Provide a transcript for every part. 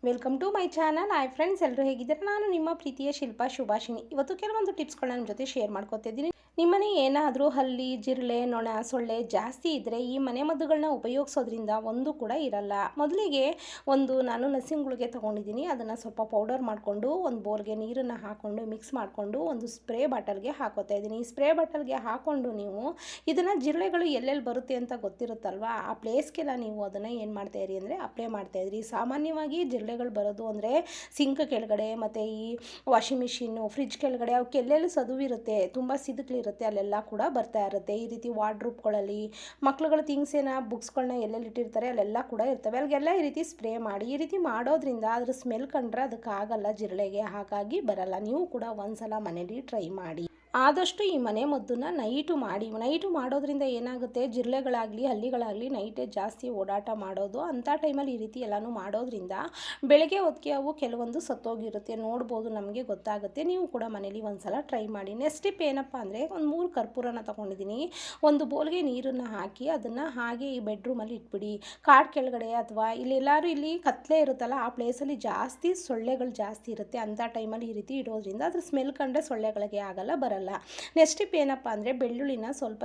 Welcome to my channel. Hi friends, ಎಲ್ಲರೂ ಹೇಗಿದ್ದಾರೆ? ನಾನು ನಿಮ್ಮ ಪ್ರೀತಿಯ ಶಿಲ್ಪಾ ಶುಭಾಷಿಣಿ. ಇವತ್ತು ಕೆಲವೊಂದು ಟಿಪ್ಸ್ಗಳನ್ನ ನಿಮ್ಮ ಜೊತೆ ಶೇರ್ ಮಾಡ್ಕೊತಿದ್ದೀನಿ. ನಿಮ್ಮನೆ ಏನಾದರೂ ಹಲ್ಲಿ, ಜಿರಳೆ, ನೊಣ, ಸೊಳ್ಳೆ ಜಾಸ್ತಿ ಇದ್ದರೆ ಈ ಮನೆಮದ್ದುಗಳನ್ನ ಉಪಯೋಗಿಸೋದ್ರಿಂದ ಒಂದು ಕೂಡ ಇರಲ್ಲ. ಮೊದಲಿಗೆ ನಾನು ನಸಿಂಗುಳಿಗೆ ತೊಗೊಂಡಿದ್ದೀನಿ. ಅದನ್ನು ಸ್ವಲ್ಪ ಪೌಡರ್ ಮಾಡಿಕೊಂಡು ಒಂದು ಬೌಲ್ಗೆ ನೀರನ್ನು ಹಾಕ್ಕೊಂಡು ಮಿಕ್ಸ್ ಮಾಡಿಕೊಂಡು ಒಂದು ಸ್ಪ್ರೇ ಬಾಟಲ್ಗೆ ಹಾಕೋತಾ ಇದ್ದೀನಿ. ಈ ಸ್ಪ್ರೇ ಬಾಟಲ್ಗೆ ಹಾಕ್ಕೊಂಡು ನೀವು ಇದನ್ನು ಜಿರಳೆಗಳು ಎಲ್ಲೆಲ್ಲಿ ಬರುತ್ತೆ ಅಂತ ಗೊತ್ತಿರುತ್ತಲ್ವ, ಆ ಪ್ಲೇಸ್ಗೆಲ್ಲ ನೀವು ಅದನ್ನು ಏನು ಮಾಡ್ತಾಯಿರಿ ಅಂದರೆ ಅಪ್ಲೈ ಮಾಡ್ತಾಯಿದ್ರಿ. ಸಾಮಾನ್ಯವಾಗಿ ಜಿರಳೆಗಳು ಬರೋದು ಅಂದರೆ ಸಿಂಕ್ ಕೆಳಗಡೆ ಮತ್ತು ಈ ವಾಷಿಂಗ್ ಮಿಷಿನ್ನು, ಫ್ರಿಜ್ ಕೆಳಗಡೆ ಅವಕ್ಕೆ ಎಲ್ಲೆಲ್ಲಿ ಸದುವಿರುತ್ತೆ, ತುಂಬ ಸಿದುಕಲಿರುತ್ತೆ, ಅಲ್ಲೆಲ್ಲ ಕೂಡ ಬರ್ತಾ ಇರುತ್ತೆ. ಈ ರೀತಿ ವಾರ್ಡ್ರೂಬ್ಗಳಲ್ಲಿ ಮಕ್ಳುಗಳ ಥಿಂಗ್ಸೇನ ಬುಕ್ಸ್ಗಳನ್ನ ಎಲ್ಲೆಲ್ಲಿ ಇಟ್ಟಿರ್ತಾರೆ ಅಲ್ಲೆಲ್ಲ ಕೂಡ ಇರ್ತವೆ. ಅಲ್ಲಿಗೆಲ್ಲ ಈ ರೀತಿ ಸ್ಪ್ರೇ ಮಾಡಿ. ಈ ರೀತಿ ಮಾಡೋದ್ರಿಂದ ಅದ್ರ ಸ್ಮೆಲ್ ಕಂಡ್ರೆ ಅದಕ್ಕಾಗಲ್ಲ ಜಿರಳೆಗೆ, ಹಾಗಾಗಿ ಬರಲ್ಲ. ನೀವು ಕೂಡ ಒಂದ್ಸಲ ಮನೇಲಿ ಟ್ರೈ ಮಾಡಿ. ಆದಷ್ಟು ಈ ಮನೆ ಮದ್ದನ್ನು ನೈಟು ಮಾಡಿ. ನೈಟು ಮಾಡೋದ್ರಿಂದ ಏನಾಗುತ್ತೆ, ಜಿರಳೆಗಳಾಗಲಿ ಹಲ್ಲಿಗಳಾಗಲಿ ನೈಟೇ ಜಾಸ್ತಿ ಓಡಾಟ ಮಾಡೋದು. ಅಂಥ ಟೈಮಲ್ಲಿ ಈ ರೀತಿ ಎಲ್ಲನೂ ಮಾಡೋದ್ರಿಂದ ಬೆಳಗ್ಗೆ ಹೊತ್ತಿಗೆ ಅವು ಕೆಲವೊಂದು ಸತ್ತೋಗಿರುತ್ತೆ, ನೋಡ್ಬೋದು, ನಮಗೆ ಗೊತ್ತಾಗುತ್ತೆ. ನೀವು ಕೂಡ ಮನೇಲಿ ಒಂದ್ಸಲ ಟ್ರೈ ಮಾಡಿ. ನೆಕ್ಸ್ಟ್ ಟಿಪ್ ಏನಪ್ಪ ಅಂದರೆ, ಒಂದು 3 ಕರ್ಪೂರನ ತೊಗೊಂಡಿದ್ದೀನಿ. ಒಂದು ಬೌಲ್ಗೆ ನೀರನ್ನು ಹಾಕಿ ಅದನ್ನು ಹಾಗೆ ಈ ಬೆಡ್ರೂಮಲ್ಲಿ ಇಟ್ಬಿಡಿ. ಕಾಡ್ ಕೆಳಗಡೆ ಅಥವಾ ಇಲ್ಲಿ ಕತ್ಲೆ ಇರುತ್ತಲ್ಲ, ಆ ಪ್ಲೇಸಲ್ಲಿ ಜಾಸ್ತಿ ಸೊಳ್ಳೆಗಳು ಜಾಸ್ತಿ ಇರುತ್ತೆ. ಅಂಥ ಟೈಮಲ್ಲಿ ಈ ರೀತಿ ಇಡೋದ್ರಿಂದ ಅದ್ರ ಸ್ಮೆಲ್ ಕಂಡ್ರೆ ಸೊಳ್ಳೆಗಳಿಗೆ ಆಗಲ್ಲ, ಬರಲ್ಲ. ನೆಕ್ಸ್ಟ್ ಟಿಪ್ ಏನಪ್ಪ ಅಂದರೆ, ಬೆಳ್ಳುಳ್ಳಿನ ಸ್ವಲ್ಪ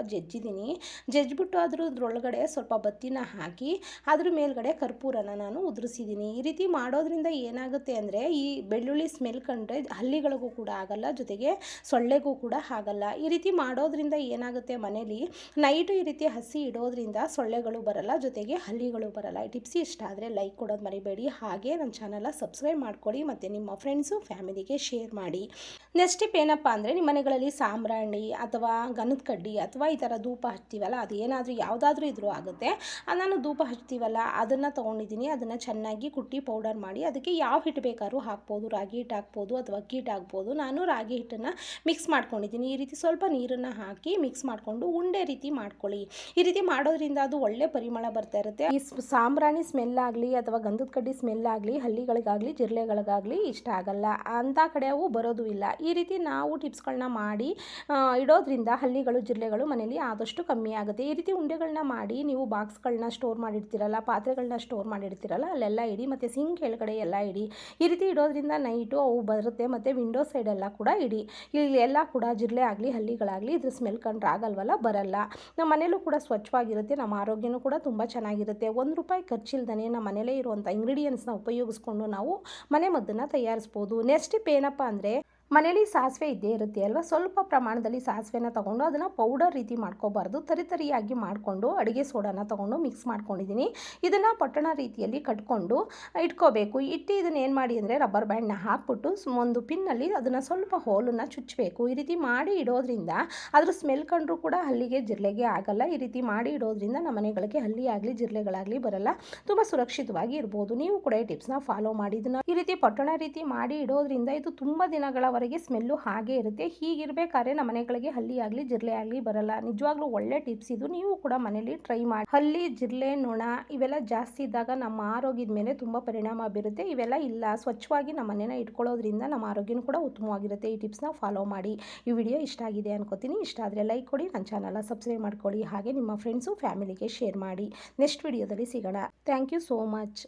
ಜಜ್ಜಿಬಿಟ್ಟು ಅದ್ರೊಳಗಡೆ ಸ್ವಲ್ಪ ಬತ್ತಿನ ಹಾಕಿ ಅದ್ರ ಮೇಲ್ಗಡೆ ಕರ್ಪೂರನ ನಾನು ಉದುರಿಸಿದ್ದೀನಿ. ಈ ರೀತಿ ಮಾಡೋದ್ರಿಂದ ಏನಾಗುತ್ತೆ ಅಂದರೆ, ಈ ಬೆಳ್ಳುಳ್ಳಿ ಸ್ಮೆಲ್ ಕಂಡ್ರೆ ಹಲ್ಲಿಗಳಿಗೂ ಕೂಡ ಆಗಲ್ಲ, ಜೊತೆಗೆ ಸೊಳ್ಳೆಗೂ ಕೂಡ ಆಗಲ್ಲ. ಈ ರೀತಿ ಮಾಡೋದ್ರಿಂದ ಏನಾಗುತ್ತೆ, ಮನೇಲಿ ನೈಟು ಈ ರೀತಿ ಹಸಿ ಇಡೋದ್ರಿಂದ ಸೊಳ್ಳೆಗಳು ಬರಲ್ಲ, ಜೊತೆಗೆ ಹಲ್ಲಿಗಳು ಬರಲ್ಲ. ಈ ಟಿಪ್ಸ್ ಇಷ್ಟ ಆದರೆ ಲೈಕ್ ಕೊಡೋದು ಮರಿಬೇಡಿ. ಹಾಗೆ ನನ್ನ ಚಾನಲ್ನ ಸಬ್ಸ್ಕ್ರೈಬ್ ಮಾಡ್ಕೊಳ್ಳಿ ಮತ್ತು ನಿಮ್ಮ ಫ್ರೆಂಡ್ಸು ಫ್ಯಾಮಿಲಿಗೆ ಶೇರ್ ಮಾಡಿ. ನೆಕ್ಸ್ಟ್ ಟಿಪ್ ಏನಪ್ಪ ಅಂದರೆ, ನಿಮ್ಮ ಮನೆಗಳಲ್ಲಿ ಸಾಂಬ್ರಾಣಿ ಅಥವಾ ಗಂಧದ ಕಡ್ಡಿ ಅಥವಾ ಈ ಥರ ಧೂಪ ಹಚ್ತೀವಲ್ಲ, ಅದೇನಾದರೂ ಯಾವುದಾದ್ರೂ ಇದ್ರೂ ಆಗುತ್ತೆ. ನಾನು ಧೂಪ ಹಚ್ತೀವಲ್ಲ ಅದನ್ನು ತೊಗೊಂಡಿದ್ದೀನಿ. ಅದನ್ನು ಚೆನ್ನಾಗಿ ಕುಟ್ಟಿ ಪೌಡರ್ ಮಾಡಿ ಅದಕ್ಕೆ ಯಾವ ಹಿಟ್ಟು ಬೇಕಾದ್ರೂ ಹಾಕ್ಬೋದು. ರಾಗಿ ಹಿಟ್ಟು ಹಾಕ್ಬೋದು ಅಥವಾ ಅಕ್ಕಿ ಹಿಟ್ಟು ಹಾಕ್ಬೋದು. ನಾನು ರಾಗಿ ಹಿಟ್ಟನ್ನು ಮಿಕ್ಸ್ ಮಾಡ್ಕೊಂಡಿದ್ದೀನಿ. ಈ ರೀತಿ ಸ್ವಲ್ಪ ನೀರನ್ನು ಹಾಕಿ ಮಿಕ್ಸ್ ಮಾಡಿಕೊಂಡು ಉಂಡೆ ರೀತಿ ಮಾಡ್ಕೊಳ್ಳಿ. ಈ ರೀತಿ ಮಾಡೋದ್ರಿಂದ ಅದು ಒಳ್ಳೆ ಪರಿಮಳ ಬರ್ತಾ ಇರುತ್ತೆ. ಈ ಸಾಂಬ್ರಾಣಿ ಸ್ಮೆಲ್ ಆಗಲಿ ಅಥವಾ ಗಂಧದ ಕಡ್ಡಿ ಸ್ಮೆಲ್ ಆಗಲಿ ಹಲ್ಲಿಗಳಿಗಾಗಲಿ ಜಿರಳೆಗಳಿಗಾಗಲಿ ಇಷ್ಟ ಆಗಲ್ಲ, ಅಂಥ ಕಡೆ ಅವು ಬರೋದು ಇಲ್ಲ. ಈ ರೀತಿ ನಾವು ಟಿಪ್ಸ್ಗಳನ್ನ ಮಾಡಿ ಇಡೋದ್ರಿಂದ ಹಲ್ಲಿಗಳು ಜಿರಳೆಗಳು ಮನೇಲಿ ಆದಷ್ಟು ಕಮ್ಮಿ ಆಗುತ್ತೆ. ಈ ರೀತಿ ಉಂಡೆಗಳನ್ನ ಮಾಡಿ ನೀವು ಬಾಕ್ಸ್ಗಳನ್ನ ಸ್ಟೋರ್ ಮಾಡಿರ್ತೀರಲ್ಲ, ಪಾತ್ರೆಗಳನ್ನ ಸ್ಟೋರ್ ಮಾಡಿರ್ತೀರಲ್ಲ, ಅಲ್ಲೆಲ್ಲ ಇಡಿ ಮತ್ತು ಸಿಂಕ್ ಕೆಳಗಡೆ ಎಲ್ಲ ಇಡಿ. ಈ ರೀತಿ ಇಡೋದ್ರಿಂದ ನೈಟು ಅವು ಬರುತ್ತೆ. ಮತ್ತು ವಿಂಡೋ ಸೈಡೆಲ್ಲ ಕೂಡ ಇಡಿ. ಇಲ್ಲಿ ಎಲ್ಲ ಕೂಡ ಜಿರಳೆ ಆಗಲಿ ಹಲ್ಲಿಗಳಾಗಲಿ ಇದ್ರ ಸ್ಮೆಲ್ ಕಂಡ್ರೆ ಆಗಲ್ವಲ್ಲ, ಬರಲ್ಲ. ನಮ್ಮ ಮನೇಲೂ ಕೂಡ ಸ್ವಚ್ಛವಾಗಿರುತ್ತೆ, ನಮ್ಮ ಆರೋಗ್ಯನೂ ಕೂಡ ತುಂಬ ಚೆನ್ನಾಗಿರುತ್ತೆ. ₹1 ಖರ್ಚಿಲ್ದೇ ನಮ್ಮ ಮನೇಲೇ ಇರುವಂಥ ಇಂಗ್ರೀಡಿಯೆಂಟ್ಸ್ನ ಉಪಯೋಗಿಸ್ಕೊಂಡು ನಾವು ಮನೆ ಮದ್ದನ್ನು ತಯಾರಿಸ್ಬೋದು. ನೆಕ್ಸ್ಟ್ ಟಿಪ್ ಏನಪ್ಪ ಅಂದರೆ, ಮನೇಲಿ ಸಾಸಿವೆ ಇದ್ದೇ ಇರುತ್ತೆ ಅಲ್ವಾ, ಸ್ವಲ್ಪ ಪ್ರಮಾಣದಲ್ಲಿ ಸಾಸಿವೆನ ತೊಗೊಂಡು ಅದನ್ನು ಪೌಡರ್ ರೀತಿ ಮಾಡ್ಕೋಬಾರ್ದು, ತರಿಯಾಗಿ ಮಾಡಿಕೊಂಡು ಅಡುಗೆ ಸೋಡಾನ ತೊಗೊಂಡು ಮಿಕ್ಸ್ ಮಾಡ್ಕೊಂಡಿದ್ದೀನಿ. ಇದನ್ನು ಪಟ್ಟಣ ರೀತಿಯಲ್ಲಿ ಕಟ್ಕೊಂಡು ಇಟ್ಕೋಬೇಕು. ಇದನ್ನು ಏನು ಮಾಡಿ ಅಂದರೆ, ರಬ್ಬರ್ ಬ್ಯಾಂಡ್ನ ಹಾಕ್ಬಿಟ್ಟು ಒಂದು ಪಿನ್ನಲ್ಲಿ ಅದನ್ನು ಸ್ವಲ್ಪ ಹೋಲನ್ನು ಚುಚ್ಚಬೇಕು. ಈ ರೀತಿ ಮಾಡಿ ಇಡೋದ್ರಿಂದ ಅದ್ರ ಸ್ಮೆಲ್ ಕಂಡ್ರೂ ಕೂಡ ಹಲ್ಲಿಗೆ ಜಿರಳೆಗೆ ಆಗಲ್ಲ. ಈ ರೀತಿ ಮಾಡಿ ಇಡೋದ್ರಿಂದ ನಮ್ಮ ಮನೆಗಳಿಗೆ ಹಲ್ಲಿ ಆಗಲಿ ಜಿರಳೆಗಳಾಗಲಿ ಬರಲ್ಲ, ತುಂಬ ಸುರಕ್ಷಿತವಾಗಿ ಇರ್ಬೋದು. ನೀವು ಕೂಡ ಈ ಟಿಪ್ಸ್ನ ಫಾಲೋ ಮಾಡಿ. ಇದನ್ನು ಈ ರೀತಿ ಪಟ್ಟಣ ರೀತಿ ಮಾಡಿ ಇಡೋದ್ರಿಂದ ಇದು ತುಂಬ ದಿನಗಳ ಸ್ಮೆಲ್ಲು ಹಾಗೆ ಇರುತ್ತೆ. ಹೀಗಿರಬೇಕಾದ್ರೆ ನಮ್ಮ ಮನೆಗಳಿಗೆ ಹಲ್ಲಿ ಆಗಲಿ ಜಿರಳೆ ಆಗಲಿ ಬರಲ್ಲ. ನಿಜವಾಗ್ಲೂ ಒಳ್ಳೆ ಟಿಪ್ಸ್ ಇದು, ನೀವು ಕೂಡ ಮನೇಲಿ ಟ್ರೈ ಮಾಡಿ. ಹಲ್ಲಿ, ಜಿರಳೆ, ನೊಣ ಇವೆಲ್ಲ ಜಾಸ್ತಿ ಇದ್ದಾಗ ನಮ್ಮ ಆರೋಗ್ಯದ ಮೇಲೆ ತುಂಬ ಪರಿಣಾಮ ಬೀರುತ್ತೆ. ಇವೆಲ್ಲ ಇಲ್ಲ, ಸ್ವಚ್ಛವಾಗಿ ನಮ್ಮ ಮನೆನ ಇಟ್ಕೊಳ್ಳೋದ್ರಿಂದ ನಮ್ಮ ಆರೋಗ್ಯನೂ ಕೂಡ ಉತ್ತಮವಾಗಿರುತ್ತೆ. ಈ ಟಿಪ್ಸ್ನ ಫಾಲೋ ಮಾಡಿ. ಈ ವಿಡಿಯೋ ಇಷ್ಟ ಆಗಿದೆ ಅನ್ಕೋತೀನಿ. ಇಷ್ಟ ಆದರೆ ಲೈಕ್ ಕೊಡಿ, ನನ್ನ ಚಾನಲ್ನ ಸಬ್ಸ್ಕ್ರೈಬ್ ಮಾಡ್ಕೊಳ್ಳಿ. ಹಾಗೆ ನಿಮ್ಮ ಫ್ರೆಂಡ್ಸು ಫ್ಯಾಮಿಲಿಗೆ ಶೇರ್ ಮಾಡಿ. ನೆಕ್ಸ್ಟ್ ವಿಡಿಯೋದಲ್ಲಿ ಸಿಗೋಣ. Thank you so much.